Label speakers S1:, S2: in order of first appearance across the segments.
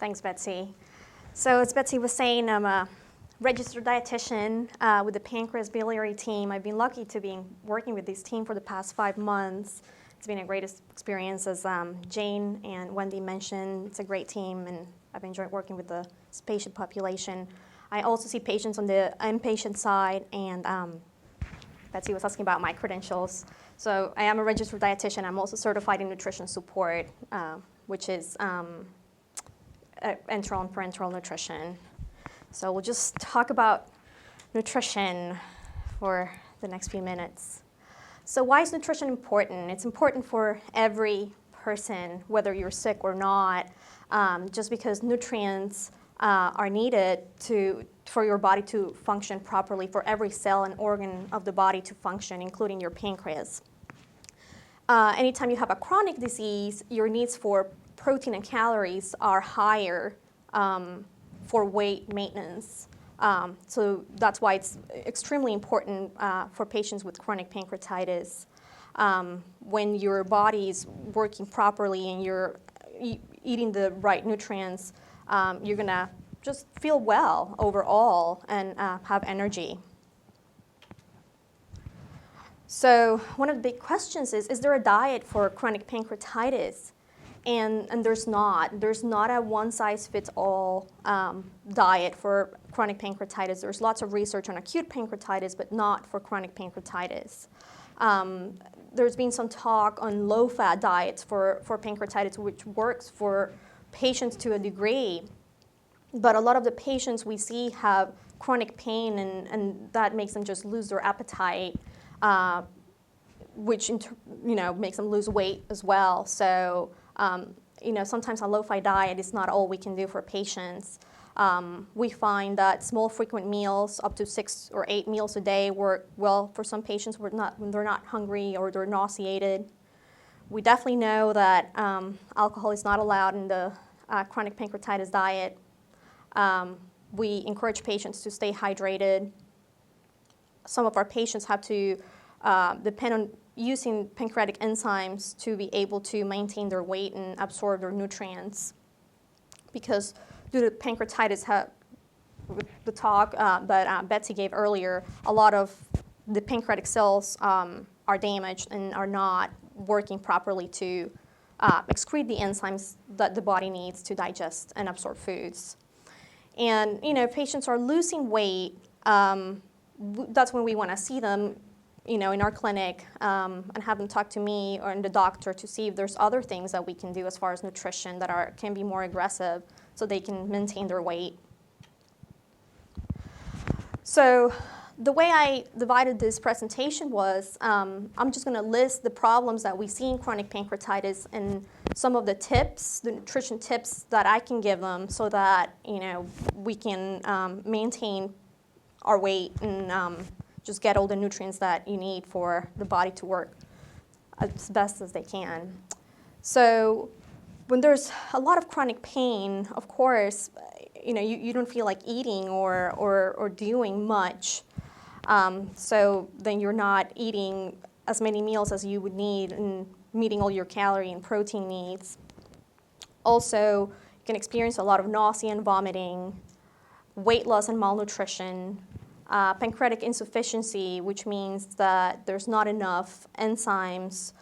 S1: Thanks, Betsy. So as Betsy was saying, I'm a registered dietitian with the Pancreas Biliary team. I've been lucky to be working with this team for the past 5 months. It's been a great experience, as Jane and Wendy mentioned. It's a great team, and I've enjoyed working with the patient population. I also see patients on the inpatient side, and Betsy was asking about my credentials. So I am a registered dietitian. I'm also certified in nutrition support, which is enteral and parenteral nutrition. So we'll just talk about nutrition for the next few minutes. So why is nutrition important? It's important for every person, whether you're sick or not, just because nutrients are needed for your body to function properly, for every cell and organ of the body to function, including your pancreas. Anytime you have a chronic disease, your needs for protein and calories are higher for weight maintenance. So that's why it's extremely important for patients with chronic pancreatitis. When your body is working properly and you're eating the right nutrients, you're going to just feel well overall and have energy. So one of the big questions is there a diet for chronic pancreatitis? And there's not. There's not a one-size-fits-all diet for chronic pancreatitis. There's lots of research on acute pancreatitis, but not for chronic pancreatitis. There's been some talk on low-fat diets for pancreatitis, which works for patients to a degree. But a lot of the patients we see have chronic pain, and that makes them just lose their appetite, which makes them lose weight as well. So sometimes a low-fat diet is not all we can do for patients. We find that small frequent meals, up to 6 or 8 meals a day, work well for some patients when they're not hungry or they're nauseated. We definitely know that alcohol is not allowed in the chronic pancreatitis diet. We encourage patients to stay hydrated. Some of our patients have to depend on using pancreatic enzymes to be able to maintain their weight and absorb their nutrients. Because due to pancreatitis, the talk that Betsy gave earlier, a lot of the pancreatic cells are damaged and are not working properly to excrete the enzymes that the body needs to digest and absorb foods. And if patients are losing weight, that's when we want to see them in our clinic and have them talk to me or the doctor to see if there's other things that we can do as far as nutrition that can be more aggressive so they can maintain their weight. So the way I divided this presentation was I'm just going to list the problems that we see in chronic pancreatitis and some of the tips, the nutrition tips that I can give them so that we can maintain our weight and just get all the nutrients that you need for the body to work as best as they can. So when there's a lot of chronic pain, of course, you don't feel like eating or doing much. So then you're not eating as many meals as you would need and meeting all your calorie and protein needs. Also, you can experience a lot of nausea and vomiting, weight loss and malnutrition, pancreatic insufficiency, which means that there's not enough enzymes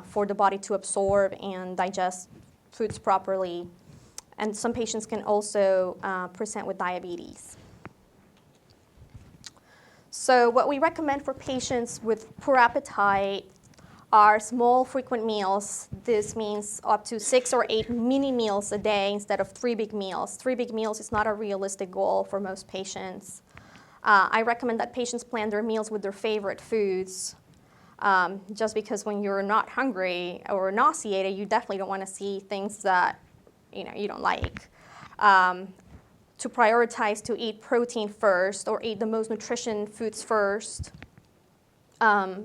S1: for the body to absorb and digest foods properly. And some patients can also present with diabetes. So what we recommend for patients with poor appetite are small, frequent meals. This means up to 6 or 8 mini meals a day instead of 3 big meals. 3 big meals is not a realistic goal for most patients. I recommend that patients plan their meals with their favorite foods, just because when you're not hungry or nauseated, you definitely don't want to see things that you don't like. To prioritize to eat protein first or eat the most nutrition foods first,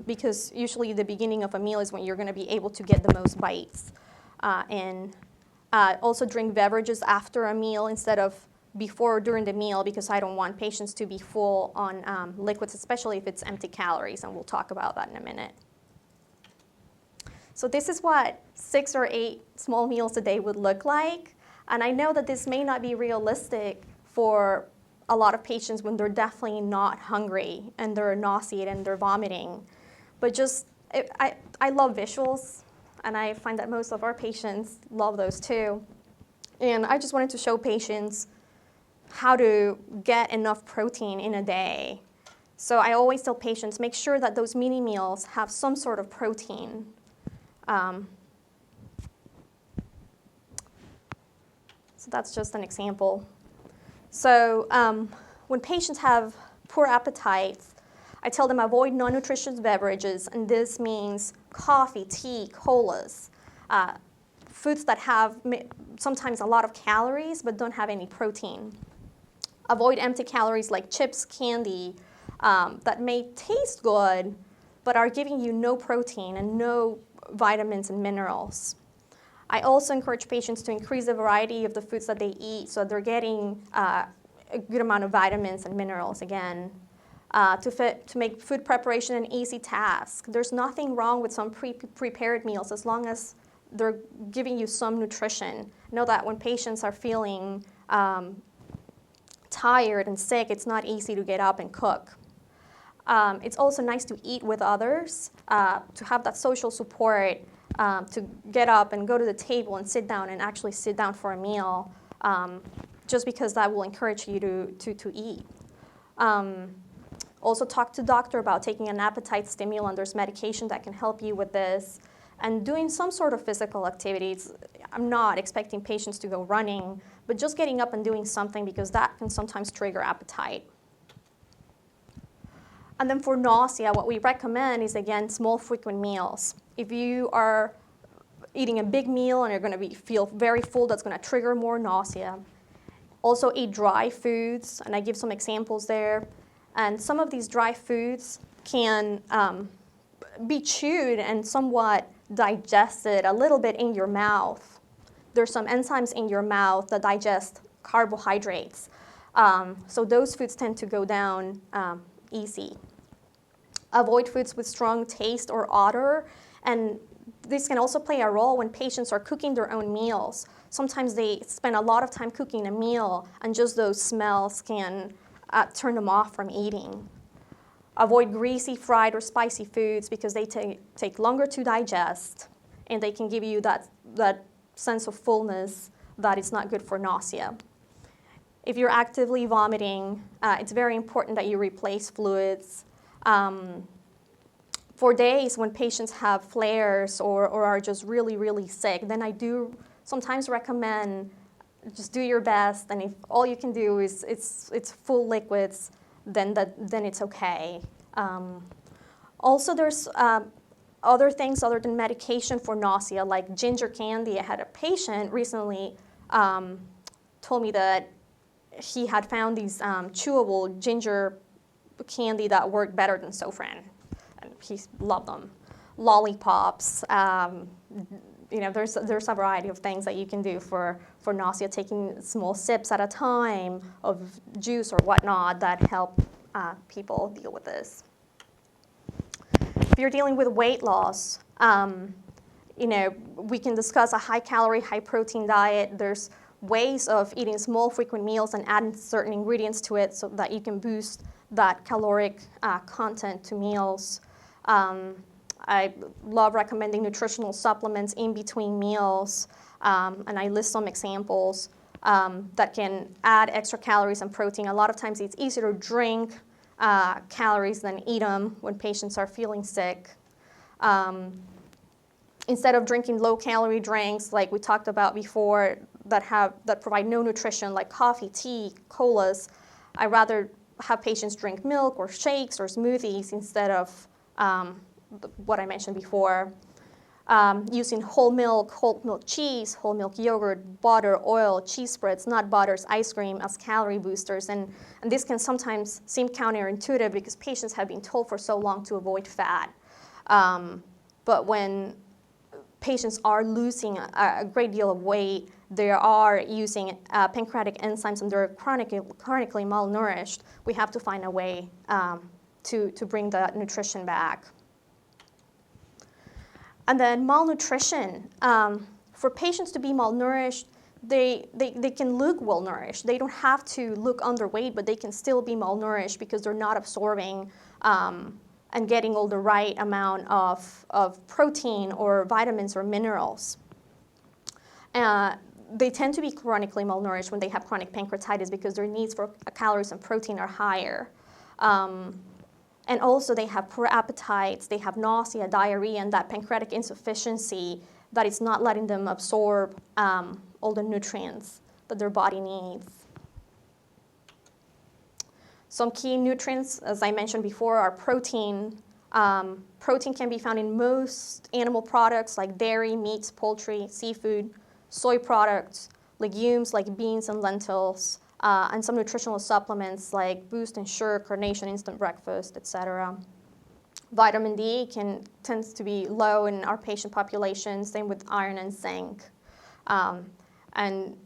S1: because usually the beginning of a meal is when you're going to be able to get the most bites in. Also drink beverages after a meal instead of before or during the meal, because I don't want patients to be full on liquids, especially if it's empty calories, and we'll talk about that in a minute. So this is what 6 or 8 small meals a day would look like. And I know that this may not be realistic for a lot of patients when they're definitely not hungry and they're nauseated and they're vomiting. But I love visuals, and I find that most of our patients love those too. And I just wanted to show patients how to get enough protein in a day. So I always tell patients, make sure that those mini meals have some sort of protein. So that's just an example. So when patients have poor appetites, I tell them avoid non-nutritious beverages, and this means coffee, tea, colas, foods that have sometimes a lot of calories but don't have any protein. Avoid empty calories like chips, candy, that may taste good but are giving you no protein and no vitamins and minerals. I also encourage patients to increase the variety of the foods that they eat so they're getting a good amount of vitamins and minerals again. To make food preparation an easy task. There's nothing wrong with some prepared meals as long as they're giving you some nutrition. Know that when patients are feeling tired and sick, it's not easy to get up and cook. It's also nice to eat with others, to have that social support, to get up and go to the table and sit down and actually sit down for a meal, just because that will encourage you to eat. Also talk to doctor about taking an appetite stimulant. There's medication that can help you with this. And doing some sort of physical activities. I'm not expecting patients to go running, but just getting up and doing something because that can sometimes trigger appetite. And then for nausea, what we recommend is, again, small frequent meals. If you are eating a big meal and you're going to feel very full, that's going to trigger more nausea. Also eat dry foods, and I give some examples there. And some of these dry foods can be chewed and somewhat digested a little bit in your mouth. There's some enzymes in your mouth that digest carbohydrates. So those foods tend to go down easy. Avoid foods with strong taste or odor. And this can also play a role when patients are cooking their own meals. Sometimes they spend a lot of time cooking a meal, and just those smells can turn them off from eating. Avoid greasy, fried, or spicy foods because they take longer to digest, and they can give you that sense of fullness that is not good for nausea. If you're actively vomiting, it's very important that you replace fluids. For days when patients have flares or are just really, really sick, then I do sometimes recommend just do your best, and if all you can do is it's full liquids, then it's okay. Also, there's other things other than medication for nausea, like ginger candy. I had a patient recently told me that he had found these chewable ginger candy that worked better than Sofran, and he loved them. Lollipops. There's a variety of things that you can do for nausea, taking small sips at a time of juice or whatnot that help people deal with this. If you're dealing with weight loss, we can discuss a high-calorie, high-protein diet. There's ways of eating small, frequent meals and adding certain ingredients to it so that you can boost that caloric content to meals. I love recommending nutritional supplements in between meals, and I list some examples that can add extra calories and protein. A lot of times it's easier to drink calories than eat them when patients are feeling sick. Instead of drinking low-calorie drinks like we talked about before that provide no nutrition, like coffee, tea, colas, I'd rather have patients drink milk or shakes or smoothies instead of what I mentioned before. Using whole milk cheese, whole milk yogurt, butter, oil, cheese spreads, nut butters, ice cream as calorie boosters. And this can sometimes seem counterintuitive because patients have been told for so long to avoid fat. But when patients are losing a great deal of weight, they are using pancreatic enzymes and they're chronically malnourished, we have to find a way to bring the nutrition back. And then malnutrition. For patients to be malnourished, they can look well-nourished. They don't have to look underweight, but they can still be malnourished because they're not absorbing and getting all the right amount of protein or vitamins or minerals. They tend to be chronically malnourished when they have chronic pancreatitis because their needs for calories and protein are higher. And also they have poor appetites, they have nausea, diarrhea, and that pancreatic insufficiency that is not letting them absorb all the nutrients that their body needs. Some key nutrients, as I mentioned before, are protein. Protein can be found in most animal products like dairy, meats, poultry, seafood, soy products, legumes like beans and lentils, and some nutritional supplements like Boost, Ensure, Carnation, Instant Breakfast, etc. Vitamin D tends to be low in our patient population, same with iron and zinc. And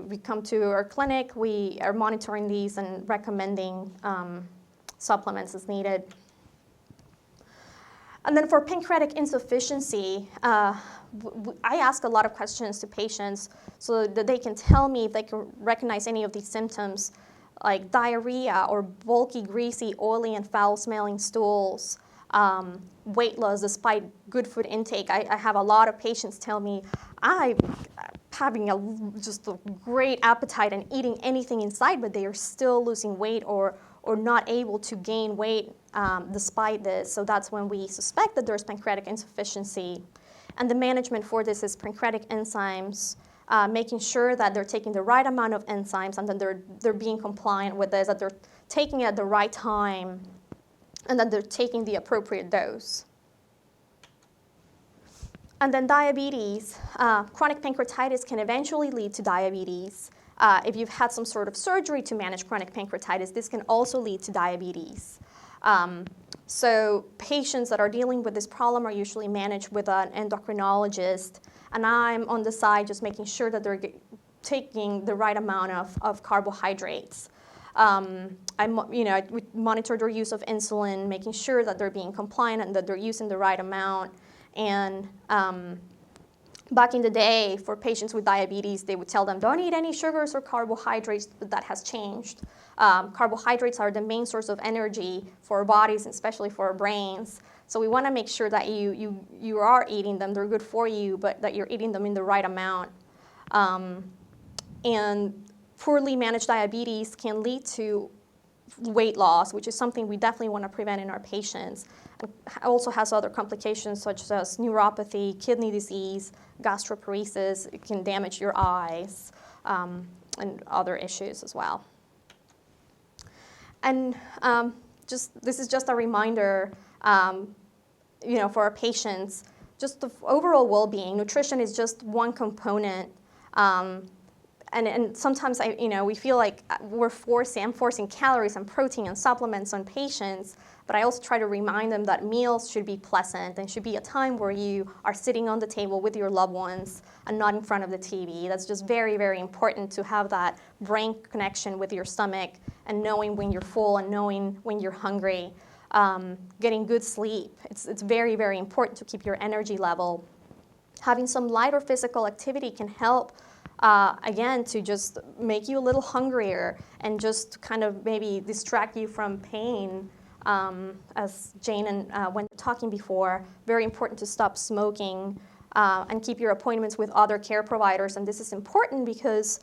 S1: we come to our clinic, we are monitoring these and recommending supplements as needed. And then for pancreatic insufficiency, I ask a lot of questions to patients so that they can tell me if they can recognize any of these symptoms, like diarrhea or bulky, greasy, oily, and foul-smelling stools, weight loss despite good food intake. I have a lot of patients tell me, I'm having just a great appetite and eating anything inside, but they are still losing weight or not able to gain weight despite this. So that's when we suspect that there's pancreatic insufficiency. And the management for this is pancreatic enzymes, making sure that they're taking the right amount of enzymes and that they're being compliant with this, that they're taking it at the right time, and that they're taking the appropriate dose. And then diabetes. Chronic pancreatitis can eventually lead to diabetes. If you've had some sort of surgery to manage chronic pancreatitis, this can also lead to diabetes. So patients that are dealing with this problem are usually managed with an endocrinologist, and I'm on the side just making sure that they're taking the right amount of carbohydrates. We monitor their use of insulin, making sure that they're being compliant and that they're using the right amount. And back in the day, for patients with diabetes, they would tell them, don't eat any sugars or carbohydrates, but that has changed. Carbohydrates are the main source of energy for our bodies, especially for our brains. So we want to make sure that you are eating them, they're good for you, but that you're eating them in the right amount. And poorly managed diabetes can lead to weight loss, which is something we definitely want to prevent in our patients. It also has other complications such as neuropathy, kidney disease, gastroparesis. It can damage your eyes, and other issues as well. And this is just a reminder, for our patients, just the overall well-being. Nutrition is just one component. And sometimes we feel like I'm forcing calories and protein and supplements on patients, but I also try to remind them that meals should be pleasant and should be a time where you are sitting on the table with your loved ones and not in front of the TV. That's just very, very important to have that brain connection with your stomach and knowing when you're full and knowing when you're hungry. Getting good sleep. It's very, very important to keep your energy level. Having some lighter physical activity can help again, to just make you a little hungrier and just kind of maybe distract you from pain. As Jane and Wendy were talking before, very important to stop smoking and keep your appointments with other care providers. And this is important because,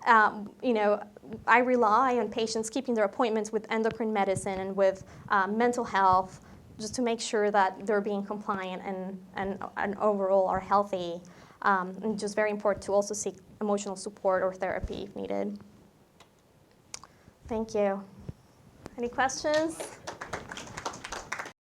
S1: I rely on patients keeping their appointments with endocrine medicine and with mental health just to make sure that they're being compliant and overall are healthy. And just very important to also seek emotional support or therapy if needed. Thank you. Any questions?